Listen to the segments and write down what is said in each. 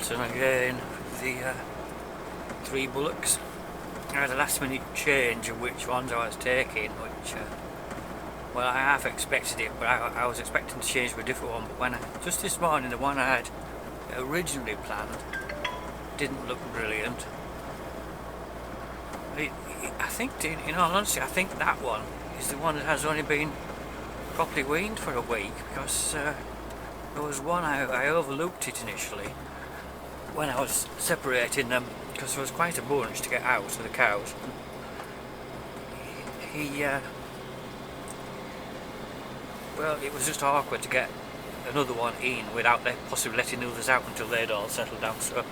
Malton again, the 3 bullocks. I had a last minute change of which ones I was taking, which, well, I half expected it, but I was expecting to change to a different one, but just this morning, the one I had originally planned didn't look brilliant. I think, in all honesty, I think that one is the one that has only been properly weaned for a week, because there was one I overlooked it initially when I was separating them, because there was quite a bunch to get out of the cows. Well, it was just awkward to get another one in without possibly letting the others out until they'd all settled down. So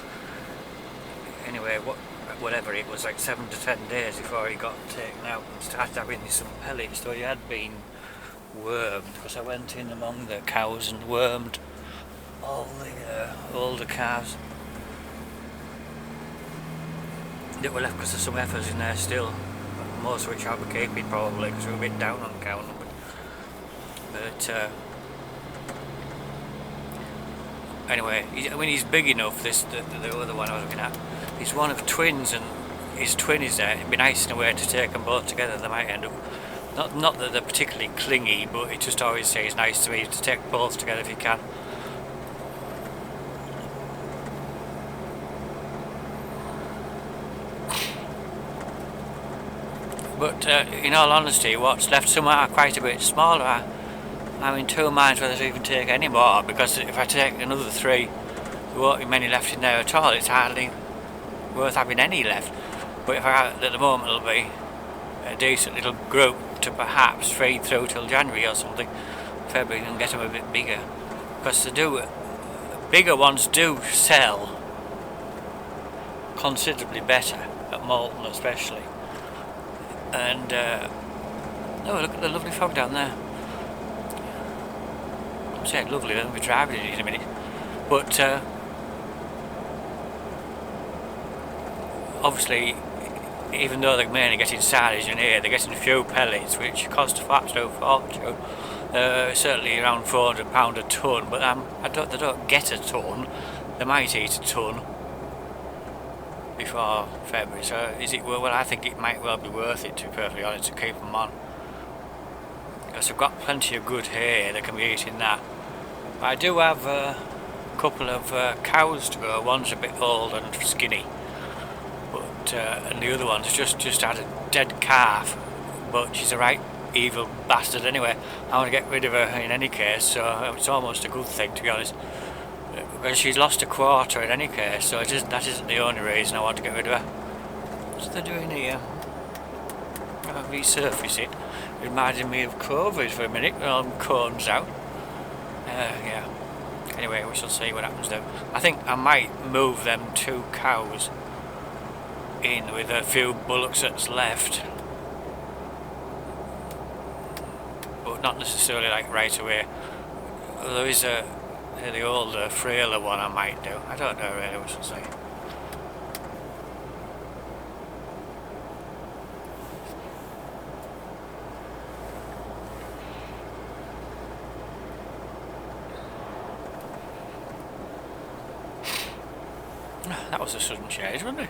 anyway, whatever, it was like 7 to 10 days before he got taken out and started having some pellets, though he had been wormed, because I went in among the cows and wormed all the older calves that were left, because there's some heifers in there still, most of which I'll be keeping probably because we're a bit down on cow numbers. But anyway, he's big enough. The other one I was looking at, he's one of twins, and his twin is there. It'd be nice in a way to take them both together. They might end up, not that they're particularly clingy, but it just always says nice to me to take both together if you can. But in all honesty, what's left some are quite a bit smaller. I'm in 2 minds whether to even take any more, because if I take another 3, there won't be many left in there at all. It's hardly worth having any left. But if I, at the moment, it'll be a decent little group to perhaps feed through till January or something, February, and get them a bit bigger. Because bigger ones do sell considerably better at Malton especially. And oh, look at the lovely fog down there. I'm saying lovely, they'll be driving in a minute. But obviously, even though they're mainly getting silage in here, they're getting a few pellets, which cost a absolute fortune. Certainly around £400 a tonne, but they don't get a tonne. They might eat a tonne before February. So is it? Well, I think it might well be worth it, to be perfectly honest, to keep them on, because I've got plenty of good hay that can be eating that. But I do have a couple of cows to go. One's a bit old and skinny, but and the other one's just had a dead calf, but she's a right evil bastard anyway. I want to get rid of her in any case, so it's almost a good thing, to be honest, because she's lost a quarter in any case, so that isn't the only reason I want to get rid of her. What's they doing here? I'll resurface it. Reminded me of COVID for a minute, with all them cones out. Yeah. Anyway, we shall see what happens though. I think I might move them 2 cows in with a few bullocks that's left, but not necessarily like right away. There is the older, frailer one I might do. I don't know really, we shall see. That was a sudden change, wasn't it?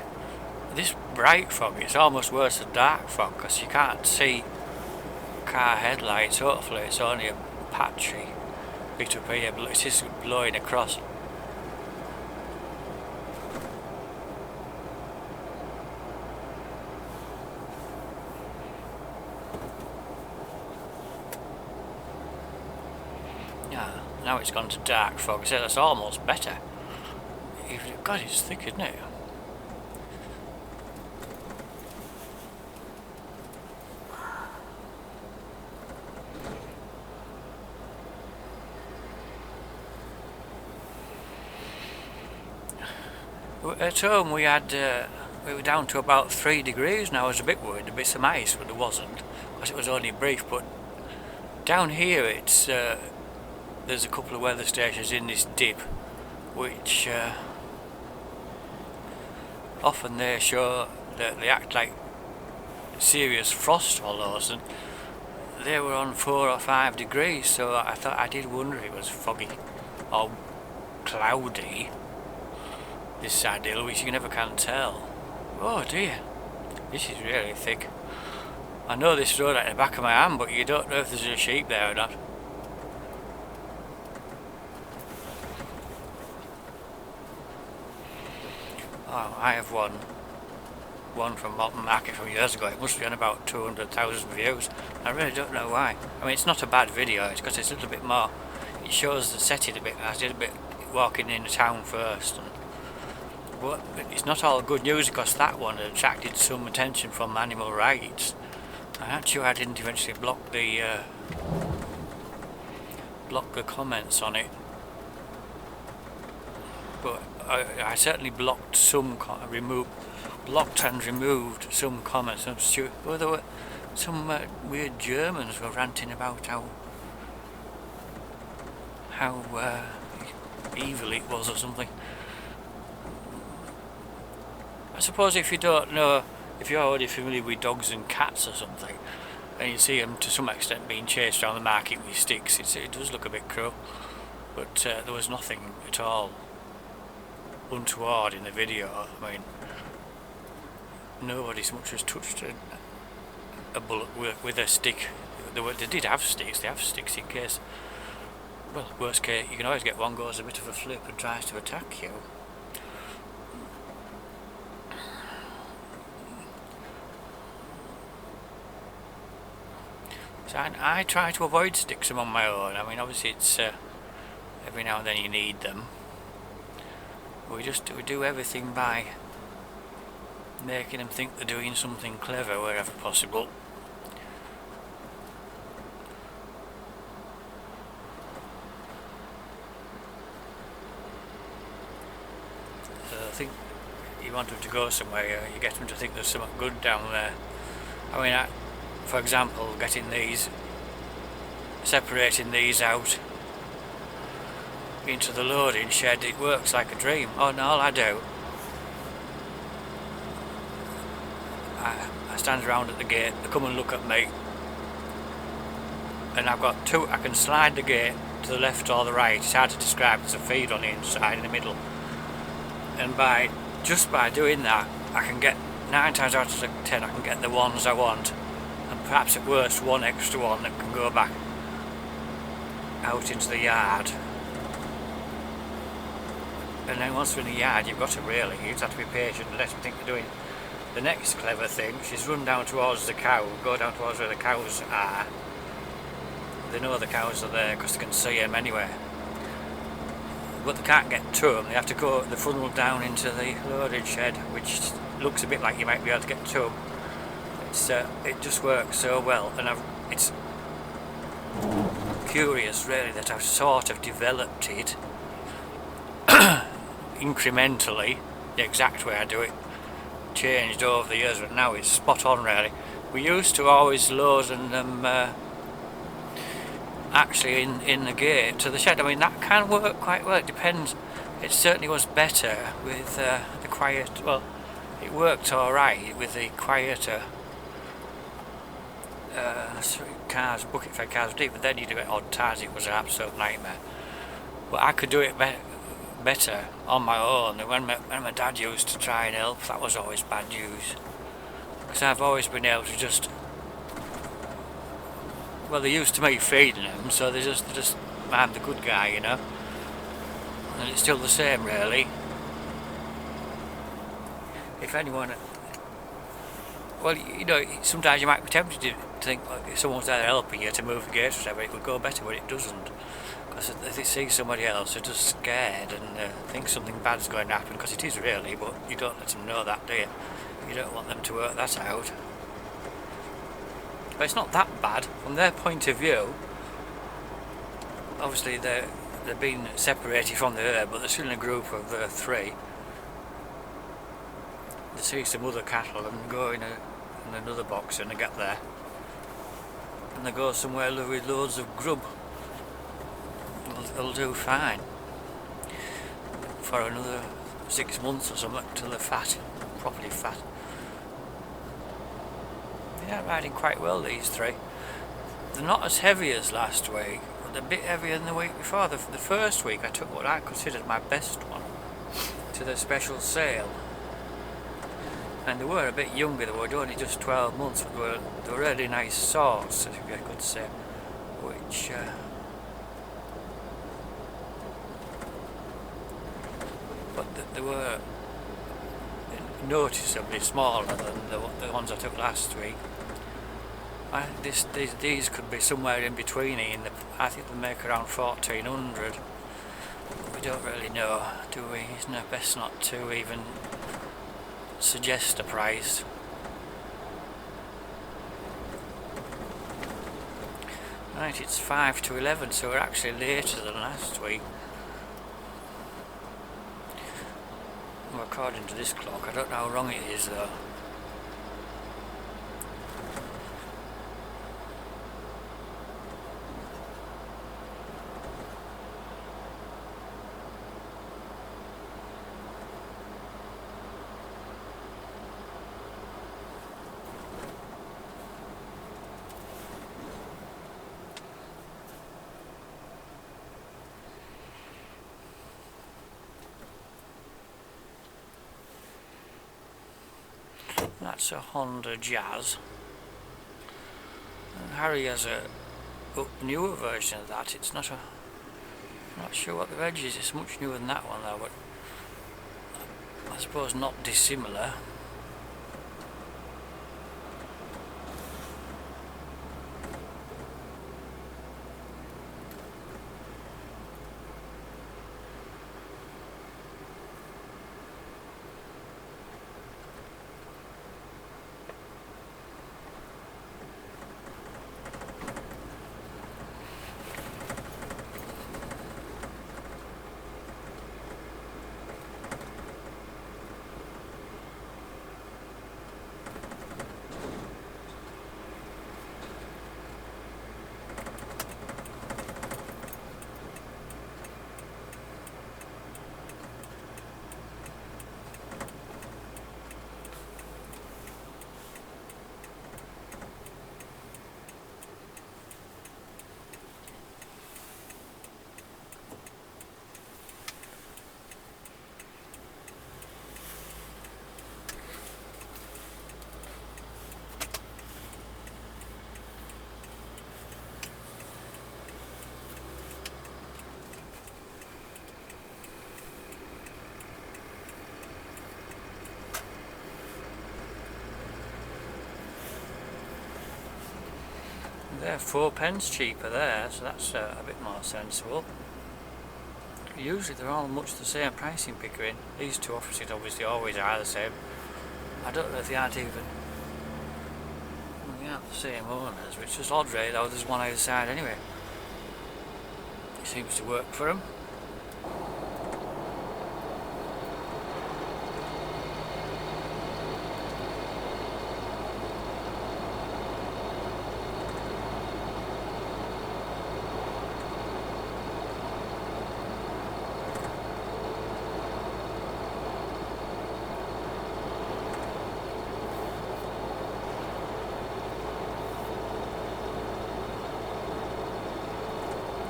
This bright fog, it's almost worse than dark fog, because you can't see car headlights. Hopefully it's only a patchy bit up here, but it's just blowing across. Yeah, now it's gone to dark fog, so that's almost better. God, it's thick, isn't it? At home we were down to about 3 degrees, and I was a bit worried there'd be some ice, but there wasn't, because it was only brief. But down here it's there's a couple of weather stations in this dip, which often they show that they act like serious frost almost, and they were on 4 or 5 degrees, so I did wonder if it was foggy or cloudy. this side of the hill, which you never can tell. Oh dear, this is really thick. I know this road at the back of my hand, but you don't know if there's a sheep there or not. Oh, I have one from Malton Market from years ago. It must be on about 200,000 views. I really don't know why. I mean, it's not a bad video. It's because it's a little bit more. It shows the setting a bit. I did a bit walking in the town first, but it's not all good news because that one attracted some attention from animal rights. And actually, I didn't eventually block the comments on it, but I certainly blocked some, blocked and removed some comments. Well, there were some weird Germans were ranting about how evil it was or something. I suppose if you don't know, if you're already familiar with dogs and cats or something, and you see them to some extent being chased around the market with sticks, it does look a bit cruel. But there was nothing at all untoward in the video. I mean, nobody so much as touched a bullock with a stick. They did have sticks. They have sticks in case. Well, worst case, you can always get one goes a bit of a flip and tries to attack you. So I try to avoid sticks on my own. I mean, obviously it's every now and then you need them. We do everything by making them think they're doing something clever wherever possible. So I think you want them to go somewhere, you get them to think there's something good down there. I mean, for example, separating these out into the loading shed, it works like a dream. Oh no, all I do, I stand around at the gate, they come and look at me, and I've got two, I can slide the gate to the left or the right, it's hard to describe, it's a feed on the inside, in the middle, and just by doing that, I can get 9 times out of 10, I can get the ones I want, and perhaps at worst one extra one that can go back out into the yard. And then once we're in the yard, you just have to be patient and let them think they're doing the next clever thing, which is run down towards the cow, go down towards where the cows are. They know the cows are there because they can see them anyway. But they can't get to them, they have to go the funnel down into the loading shed, which looks a bit like you might be able to get to them. It just works so well, and it's curious really that I've sort of developed it incrementally, the exact way I do it, changed over the years, but now it's spot on really. We used to always load them actually in the gate to the shed. I mean, that can work quite well, it depends. It certainly was better with the quiet, well, it worked alright with the quieter cars, bucket fed cars deep, but then you do it odd times, it was an absolute nightmare. But I could do it better on my own. When my dad used to try and help, that was always bad news, because I've always been able to just, well, they're used to me feeding them, so they're just I'm the good guy, you know, and it's still the same really. If anyone, well, you know, sometimes you might be tempted to think, well, if someone's there helping you to move the gate or whatever, it would go better, but it doesn't. Because if they see somebody else, they're just scared and think something bad's going to happen, because it is really, but you don't let them know that, do you? You don't want them to work that out. But it's not that bad from their point of view. Obviously they're being separated from the herd, but they're still in a group of 3. They see some other cattle and go in another box and they get there, and they go somewhere with loads of grub. They'll do fine for another 6 months or something till they're fat, properly fat. Yeah, riding quite well, these 3. They're not as heavy as last week, but they're a bit heavier than the week before. The first week I took what I considered my best one, to the special sale. And they were a bit younger, they were only just 12 months, but they were really nice sorts, if I could say, which but they were noticeably smaller than the ones I took last week. These could be somewhere in between. I think they make around 1400. We don't really know, do we? It's best not to even suggest a price. Right, it's 5 to 11, so we're actually later than last week. Well, according to this clock, I don't know how wrong it is though. That's a Honda Jazz. And Harry has a newer version of that. It's not a... I'm not sure what the reg is. It's much newer than that one though, but I suppose not dissimilar. They're 4 pence cheaper there, so that's a bit more sensible. Usually they're all much the same price in Pickering. These two offices obviously always are the same. I don't know if they aren't even... Well, they aren't the same owners, which is odd really, though there's one either side anyway. It seems to work for them.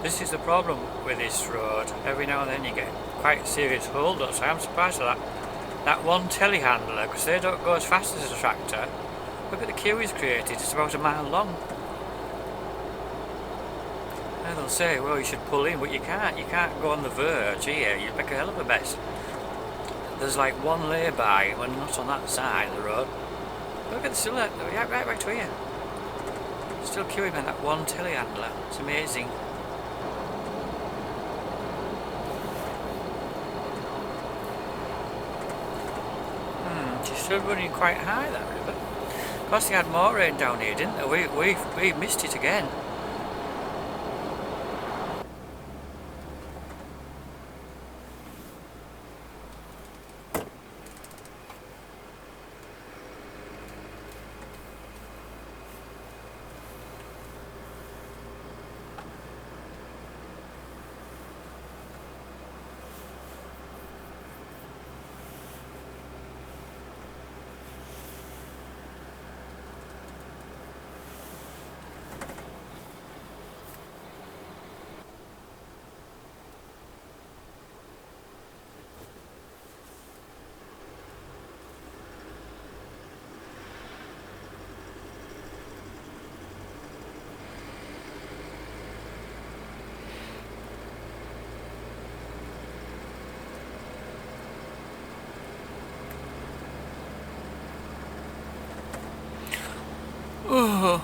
This is the problem with this road. Every now and then you get quite serious hold-ups. I am surprised at that one telehandler, because they don't go as fast as a tractor. Look at the queue he's created, it's about a mile long. And they'll say, well, you should pull in, but you can't go on the verge here, you'd make a hell of a mess. There's like one lay-by when not on that side of the road. Look at the still right back to here. Still queuing on that one telehandler, it's amazing. She's still running quite high, that river. Of course, they had more rain down here, didn't they? We missed it again.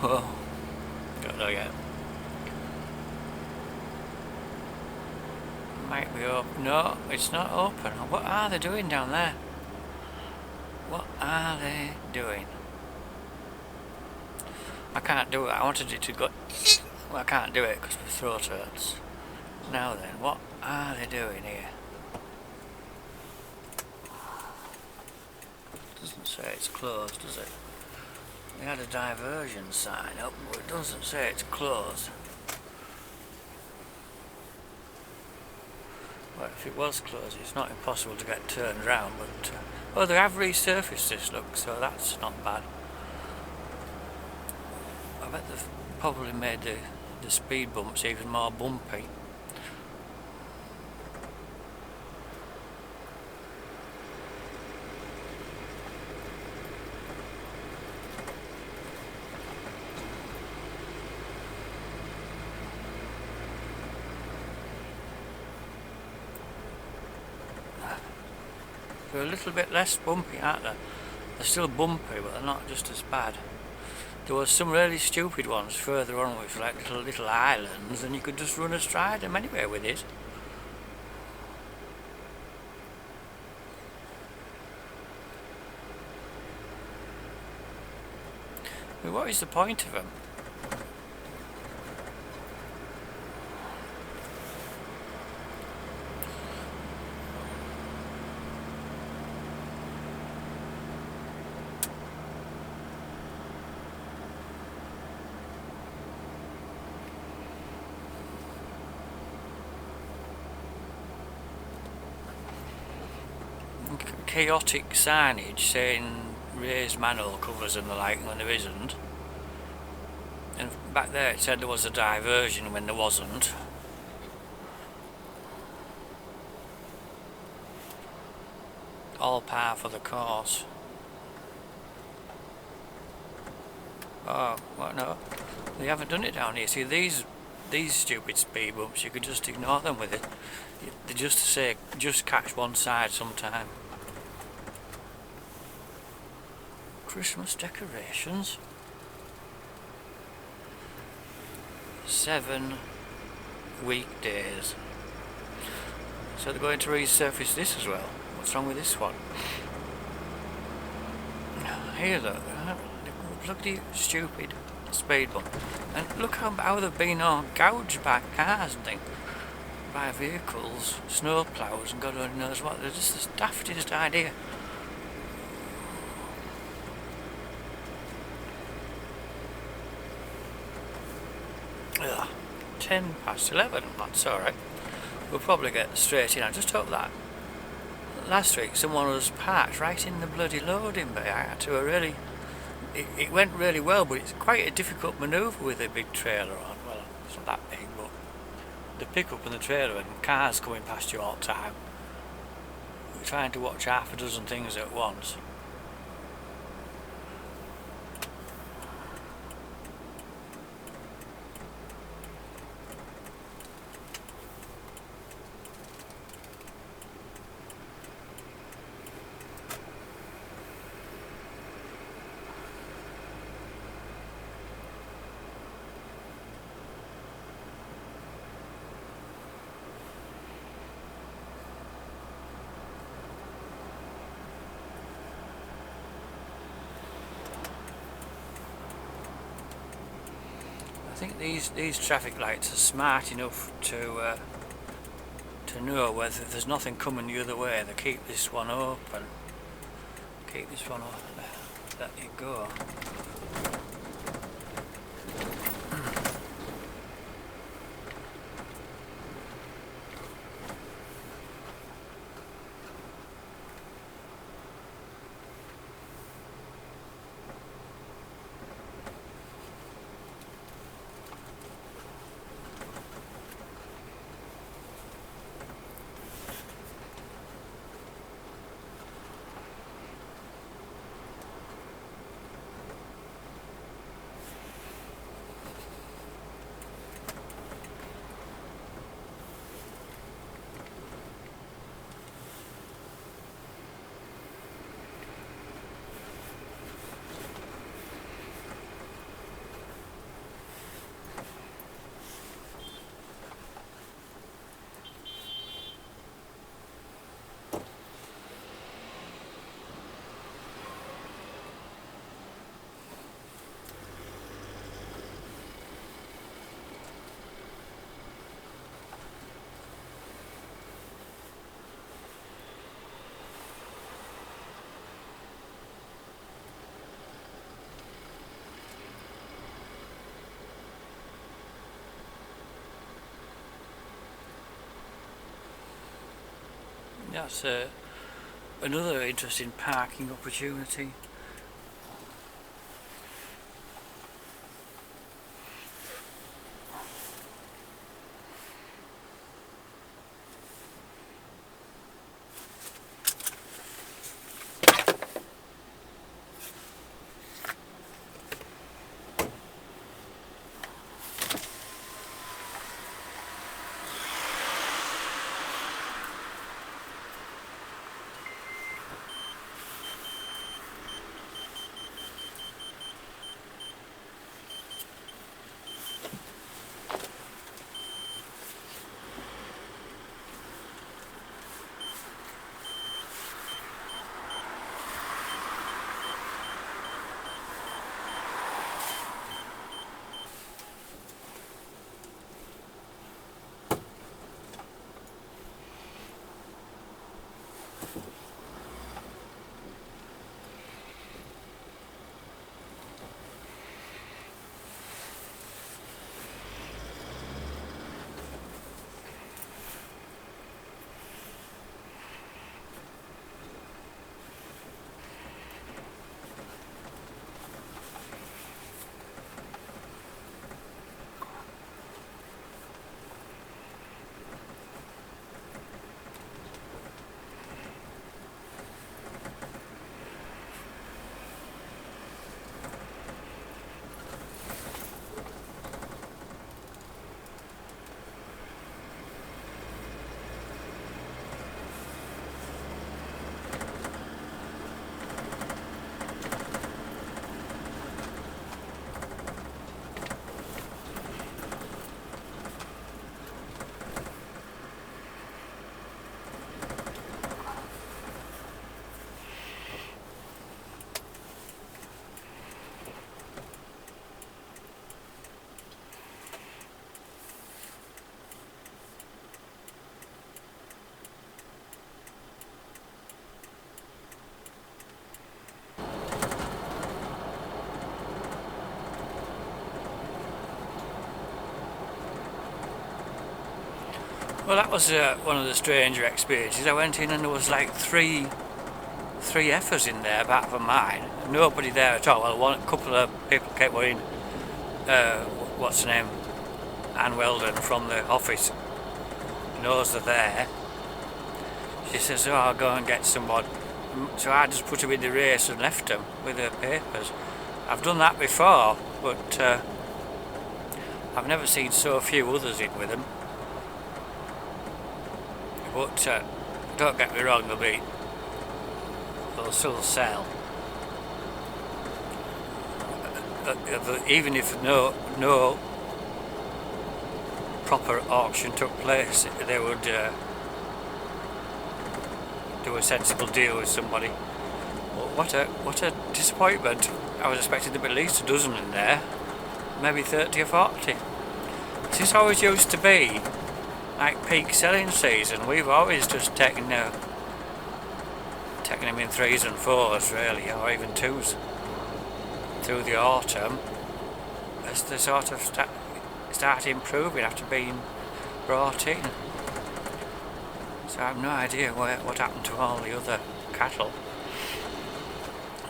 oh. Don't know yet. Might be open. No, it's not open. What are they doing down there? What are they doing? I can't do it. I wanted it to go. Well, I can't do it because my throat hurts. Now then, what are they doing here? Doesn't say it's closed, does it? They had a diversion sign up, but it doesn't say it's closed. Well, if it was closed, it's not impossible to get turned round, but... oh, they have resurfaced this, look, so that's not bad. I bet they've probably made the speed bumps even more bumpy. They're a little bit less bumpy, aren't they? They're still bumpy, but they're not just as bad. There was some really stupid ones further on with like little islands, and you could just run astride them anywhere with it. I mean, what is the point of them? Chaotic signage saying raised manhole covers and the like when there isn't, and back there it said there was a diversion when there wasn't. All par for the course. Oh, well, no, they haven't done it down here. See, these stupid speed bumps, you could just ignore them with it. They just say just catch one side sometime. Christmas decorations. 7 weekdays. So they're going to resurface this as well. What's wrong with this one? Here look, bloody stupid speed bump. And look how they've been all gouged by cars and things. By vehicles, snow ploughs and God only knows what. They're just the daftest idea. Ugh, 11:10, that's alright. We'll probably get straight in. I just hope that last week someone was parked right in the bloody loading bay. I had to really... It went really well, but it's quite a difficult manoeuvre with a big trailer on. Well, it's not that big, but the pickup and the trailer and cars coming past you all the time. We're trying to watch half a dozen things at once. I think these traffic lights are smart enough to know whether there's nothing coming the other way. They keep this one open. Keep this one open. Let it go. that's another interesting parking opportunity. Well, that was one of the stranger experiences. I went in and there was like three effers in there, apart from mine. Nobody there at all. Well, a couple of people kept in. What's her name? Anne Weldon from the office knows they're there. She says, "Oh, I'll go and get someone." So I just put them in the race and left them with their papers. I've done that before, but I've never seen so few others in with them. But don't get me wrong, they'll still sell. Even if no proper auction took place, they would do a sensible deal with somebody. But what a disappointment! I was expecting to be at least a dozen in there, maybe 30 or 40. This always used to be like peak selling season. We've always just taken them in 3s and 4s really, or even 2s through the autumn as they sort of start improving after being brought in. So I have no idea what happened to all the other cattle.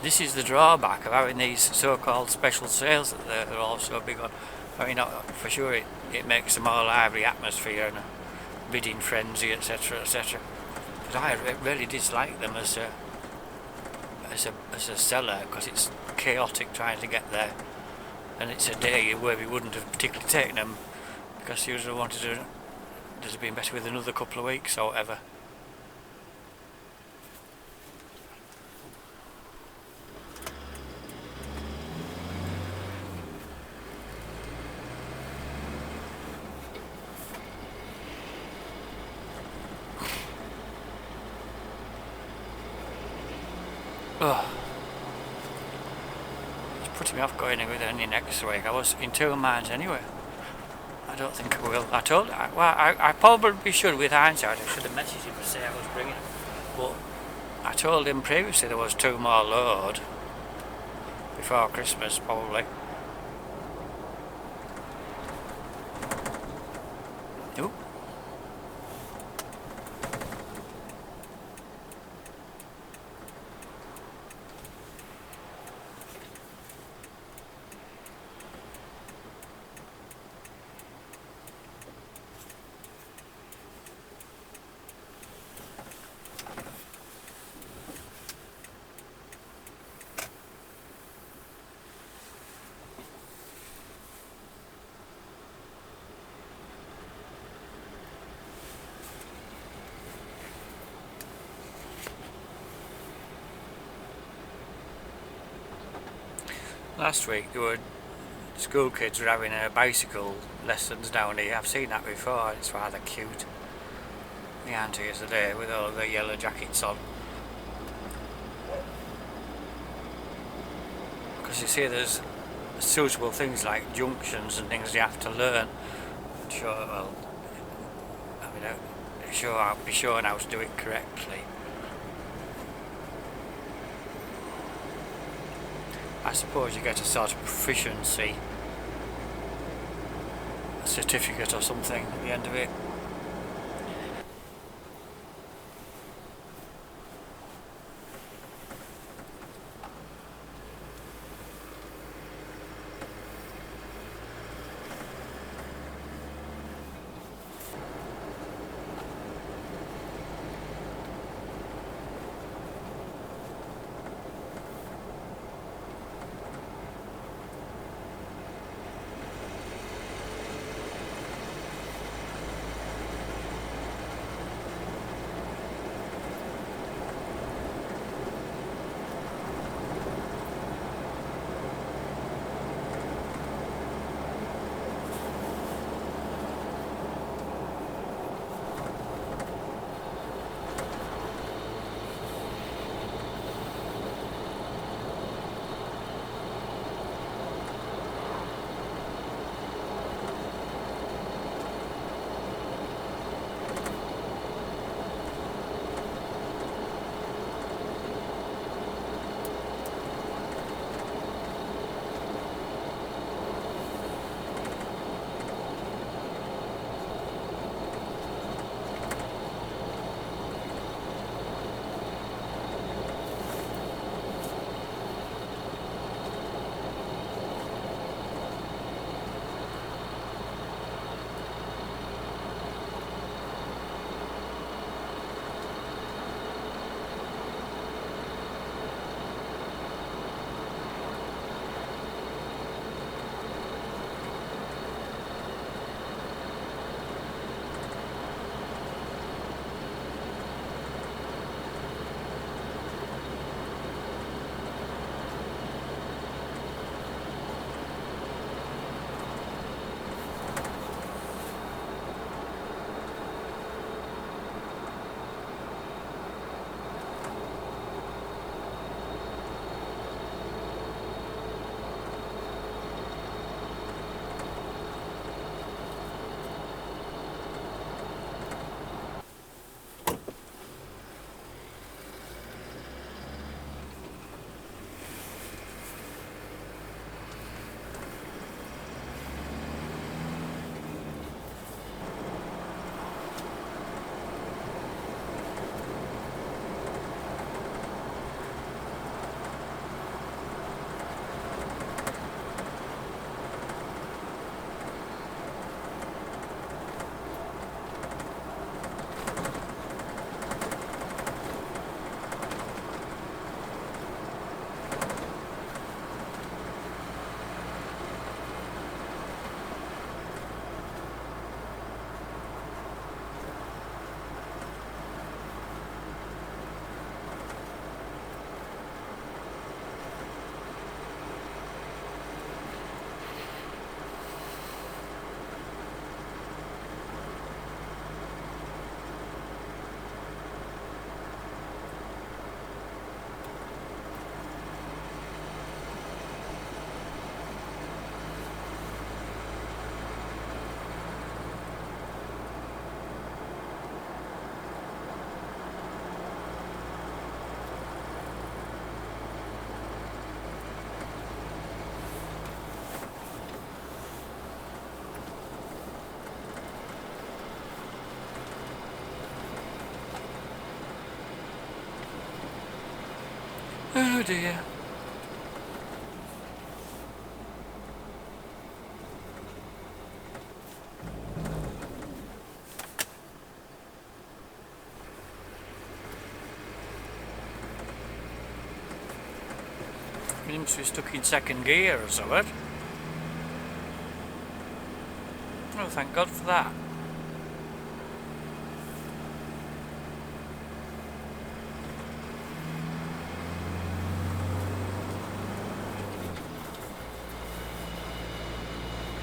This is the drawback of having these so-called special sales that they're all so big on. I mean, for sure it makes a more lively atmosphere and a bidding frenzy, etc., etc. But I really dislike them as a seller, because it's chaotic trying to get there, and it's a day where we wouldn't have particularly taken them because you would have wanted to have been better with another couple of weeks or whatever. Oh, it's putting me off going in with any next week. I was in 2 minds anyway. I don't think I will. I probably should, with hindsight. I should have messaged him to say I was bringing him. But I told him previously there was 2 more load before Christmas, probably. Ooh. Last week there were school kids were having bicycle lessons down here. I've seen that before. It's rather cute. The aunties are there with all their yellow jackets on. Because you see, there's suitable things like junctions and things you have to learn. Sure, well, I mean, I'll be shown how to do it correctly. I suppose you get a sort of proficiency certificate or something at the end of it. Oh dear. Seems to be stuck in second gear or something. Oh, thank God for that.